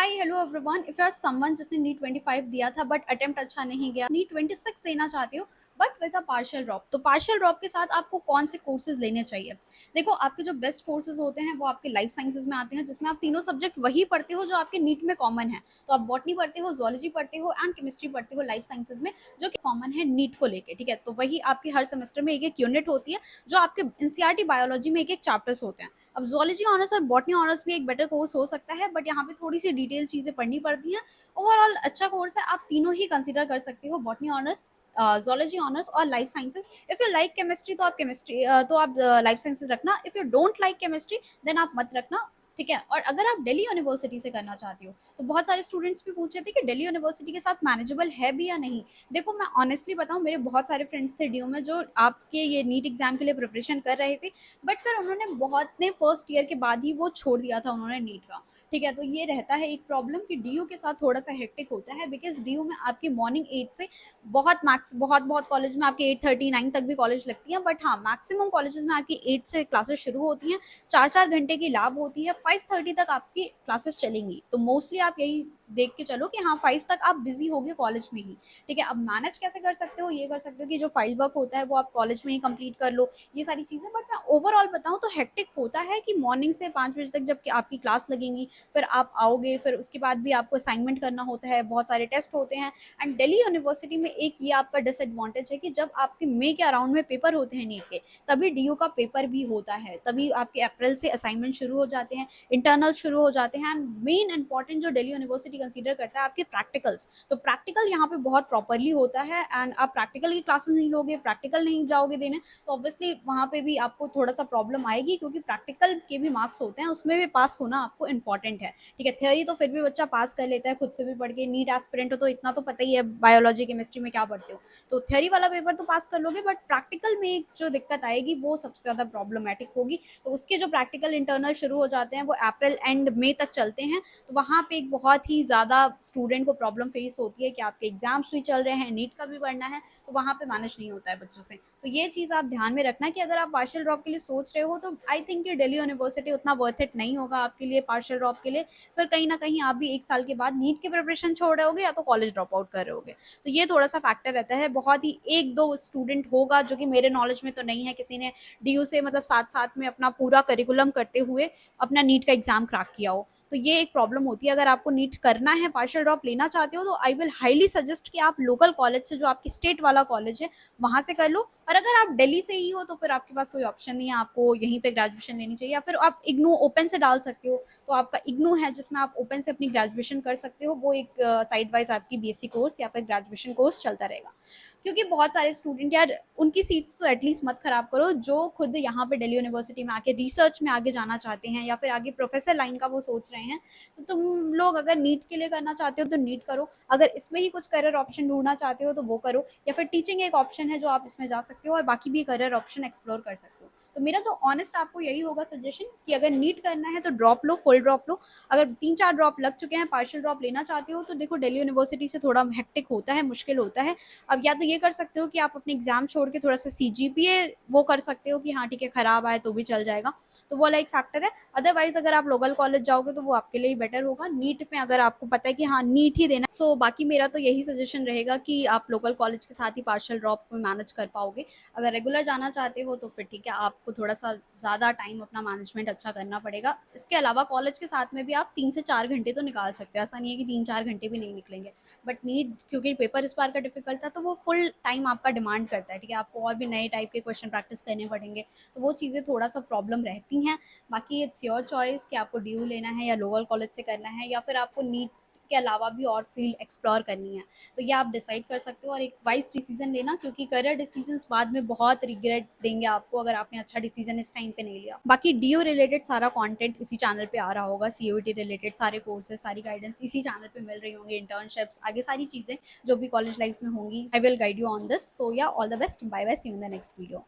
Hi hello everyone. If you are someone जिसने NEET 25 दिया था बट अटेम्प्ट अच्छा नहीं गया, नीट 26 देना चाहते हो but with a partial drop, तो पार्शियल ड्रॉप के साथ आपको कौन से कोर्सेज लेने चाहिए? देखो, आपके जो बेस्ट कोर्सेज होते हैं वो आपके लाइफ साइंसेज में आते हैं, जिसमें आप तीनों सब्जेक्ट वही पढ़ते हो जो आपके नीट में कॉमन है। तो आप बॉटनी पढ़ते हो, जोलॉजी पढ़ते हो एंड केमिस्ट्री पढ़ते हो लाइफ साइंसेज में, जो कि कॉमन है नीट को लेके। ठीक है, तो वही आपकी हर सेमेस्टर में एक एक यूनिट होती है, जो आपके एनसीईआरटी बायोलॉजी में एक एक चैप्टर्स होते हैं। अब जोलॉजी ऑनर्स और बॉटनी ऑनर्स भी एक बेटर कोर्स हो सकता है, बट यहाँ पे थोड़ी सी डिटेल चीज़ें पढ़नी पड़ती हैं। ओवरऑल अच्छा कोर्स है, आप तीनों ही कंसीडर कर सकते हो, बॉटनी ऑनर्स, जोलॉजी ऑनर्स और life sciences. If you like chemistry तो आप केमिस्ट्री, तो आप लाइफ साइंसेज रखना। If you don't like chemistry then आप मत रखना। ठीक है, और अगर आप दिल्ली यूनिवर्सिटी से करना चाहती हो तो बहुत सारे स्टूडेंट्स भी पूछ रहे थे कि दिल्ली यूनिवर्सिटी के साथ मैनेजेबल है भी या नहीं। देखो, मैं ऑनेस्टली बताऊं, मेरे बहुत सारे फ्रेंड्स थे डीयू में जो आपके ये नीट एग्जाम के लिए प्रिपरेशन कर रहे थे, बट फिर उन्होंने बहुत ने फर्स्ट ईयर के बाद ही वो छोड़ दिया था उन्होंने नीट का। ठीक है, तो ये रहता है एक प्रॉब्लम कि डीयू के साथ थोड़ा सा हेक्टिक होता है, बिकॉज डीयू में आपकी मॉर्निंग 8 से बहुत मैक्स बहुत कॉलेज में आपकी 8:39 तक भी कॉलेज लगती है, बट हाँ, मैक्सिमम कॉलेजेस में आपकी 8 से क्लासेस शुरू होती हैं। 4-4 घंटे की लैब होती है, 5:30 तक आपकी क्लासेस चलेंगी। तो मोस्टली आप यही देख के चलो कि हाँ, 5 तक आप बिजी होगे कॉलेज में ही। ठीक है, अब मैनेज कैसे कर सकते हो, ये कर सकते हो कि जो फाइल वर्क होता है वो आप कॉलेज में ही कंप्लीट कर लो, ये सारी चीज़ें। बट मैं ओवरऑल बताऊँ तो हेक्टिक होता है कि मॉर्निंग से 5 बजे तक जब कि आपकी क्लास लगेंगी, फिर आप आओगे, फिर उसके बाद भी आपको असाइनमेंट करना होता है, बहुत सारे टेस्ट होते हैं। एंड दिल्ली यूनिवर्सिटी में एक ये आपका डिसएडवांटेज है कि जब आपके मई के अराउंड में पेपर होते हैं नीट के, तभी डीयू का पेपर भी होता है, तभी आपके अप्रैल से असाइनमेंट शुरू हो जाते हैं, इंटरनल शुरू हो जाते हैं। एंड मेन इंपॉर्टेंट जो दिल्ली यूनिवर्सिटी कंसीडर करता है आपके प्रैक्टिकल्स, तो प्रैक्टिकल यहाँ पे बहुत प्रॉपरली होता है। एंड आप प्रैक्टिकल की क्लासेस नहीं लोगे, प्रैक्टिकल नहीं जाओगे देने, तो ऑब्वियसली वहाँ पे भी आपको थोड़ा सा प्रॉब्लम आएगी, क्योंकि प्रैक्टिकल के भी मार्क्स होते हैं, उसमें भी पास होना आपको इंपॉर्टेंट है। ठीक है, थ्योरी तो फिर भी बच्चा पास कर लेता है खुद से भी पढ़ के, नीट एस्पिरेंट हो तो इतना तो पता ही है बायोलॉजी केमिस्ट्री में क्या पढ़ते हो, तो थ्योरी वाला पेपर तो पास कर लोगे, बट प्रैक्टिकल में एक जो दिक्कत आएगी वो सबसे ज़्यादा प्रॉब्लमेटिक होगी। तो उसके जो प्रैक्टिकल इंटरनल शुरू हो जाते हैं वो अप्रैल एंड मई तक चलते हैं, तो वहाँ पे एक बहुत ही ज़्यादा स्टूडेंट को प्रॉब्लम फेस होती है कि आपके एग्जाम्स भी चल रहे हैं, नीट का भी पढ़ना है, तो वहाँ पे मैनेज नहीं होता है बच्चों से। तो ये चीज़ आप ध्यान में रखना कि अगर आप पार्शियल ड्रॉप के लिए सोच रहे हो तो आई थिंक कि दिल्ली यूनिवर्सिटी उतना वर्थ इट नहीं होगा आपके लिए पार्शियल ड्रॉप के लिए। फिर कहीं ना कहीं आप भी 1 साल के बाद नीट की प्रिपरेशन छोड़ रहे होगे या तो कॉलेज ड्रॉप आउट कर रहे होगे। तो ये थोड़ा सा फैक्टर रहता है। बहुत ही 1-2 स्टूडेंट होगा, जो कि मेरे नॉलेज में तो नहीं है किसी ने डीयू से मतलब साथ साथ में अपना पूरा करिकुलम करते हुए अपना नीट का एग्जाम क्रैक किया हो। तो ये एक प्रॉब्लम होती है। अगर आपको नीट करना है, पार्शियल ड्रॉप लेना चाहते हो, तो आई विल हाईली सजेस्ट कि आप लोकल कॉलेज से, जो आपकी स्टेट वाला कॉलेज है, वहाँ से कर लो। और अगर आप दिल्ली से ही हो तो फिर आपके पास कोई ऑप्शन नहीं है, आपको यहीं पे ग्रेजुएशन लेनी चाहिए, या फिर आप इग्नू ओपन से डाल सकते हो। तो आपका इग्नू है जिसमें आप ओपन से अपनी ग्रेजुएशन कर सकते हो, वो एक साइड वाइज आपकी बीएससी कोर्स या फिर ग्रेजुएशन कोर्स चलता रहेगा। क्योंकि बहुत सारे स्टूडेंट यार, उनकी सीट्स तो एटलीस्ट मत खराब करो, जो खुद यहाँ पे दिल्ली यूनिवर्सिटी में आके रिसर्च में आगे जाना चाहते हैं या फिर आगे प्रोफेसर लाइन का वो सोच रहे हैं। तो तुम लोग अगर नीट के लिए करना चाहते हो तो नीट करो, अगर इसमें ही कुछ करियर ऑप्शन ढूंढना चाहते हो तो वो करो, या फिर टीचिंग एक ऑप्शन है जो आप इसमें जा सकते हो, और बाकी भी करियर ऑप्शन एक्सप्लोर कर सकते हो। तो मेरा जो ऑनेस्ट आपको यही होगा सजेशन कि अगर नीट करना है तो ड्रॉप लो, फुल ड्रॉप लो। अगर 3-4 ड्रॉप लग चुके हैं, पार्शियल ड्रॉप लेना चाहते हो, तो देखो दिल्ली यूनिवर्सिटी से थोड़ा हेक्टिक होता है, मुश्किल होता है। अब या तो ये कर सकते हो कि आप अपने एग्जाम छोड़ के थोड़ा सा सीजीपीए वो कर सकते हो कि हाँ ठीक है, खराब आए तो भी चल जाएगा, तो वो वाला एक फैक्टर है। अदरवाइज अगर आप लोकल कॉलेज जाओगे तो वो आपके लिए ही बेटर होगा। नीट में अगर आपको पता है कि हाँ नीट ही देना, सो बाकी मेरा तो यही सजेशन रहेगा कि आप लोकल कॉलेज के साथ ही पार्शियल ड्रॉप में मैनेज कर पाओगे। अगर रेगुलर जाना चाहते हो तो फिर ठीक है, आपको थोड़ा सा ज़्यादा टाइम अपना मैनेजमेंट अच्छा करना पड़ेगा। इसके अलावा कॉलेज के साथ में भी आप 3 से 4 घंटे तो निकाल सकते हो, ऐसा नहीं है कि 3-4 घंटे भी नहीं निकलेंगे। बट नीट क्योंकि पेपर इस बार का डिफिकल्ट था, तो वो फुल टाइम आपका डिमांड करता है। ठीक है, आपको और भी नए टाइप के क्वेश्चन प्रैक्टिस करने पड़ेंगे, तो वो चीज़ें थोड़ा सा प्रॉब्लम रहती हैं। बाकी इट्स योर चॉइस कि आपको ड्यू लेना है या लोकल कॉलेज से करना है, या फिर आपको नीट के अलावा भी और फील्ड एक्सप्लोर करनी है, तो ये आप डिसाइड कर सकते हो। और एक वाइज डिसीजन लेना, क्योंकि करियर डिसीजंस बाद में बहुत रिग्रेट देंगे आपको अगर आपने अच्छा डिसीजन इस टाइम पे नहीं लिया। बाकी डीयू रिलेटेड सारा कंटेंट इसी चैनल पे आ रहा होगा, सीयूईटी रिलेटेड सारे कोर्सेज, सारी गाइडेंस इसी चैनल पे मिल रही होंगी, इंटर्नशिप्स, आगे सारी चीज़ें जो भी कॉलेज लाइफ में होंगी। I will guide you on this. So ya all the best, bye bye, see you in the next video.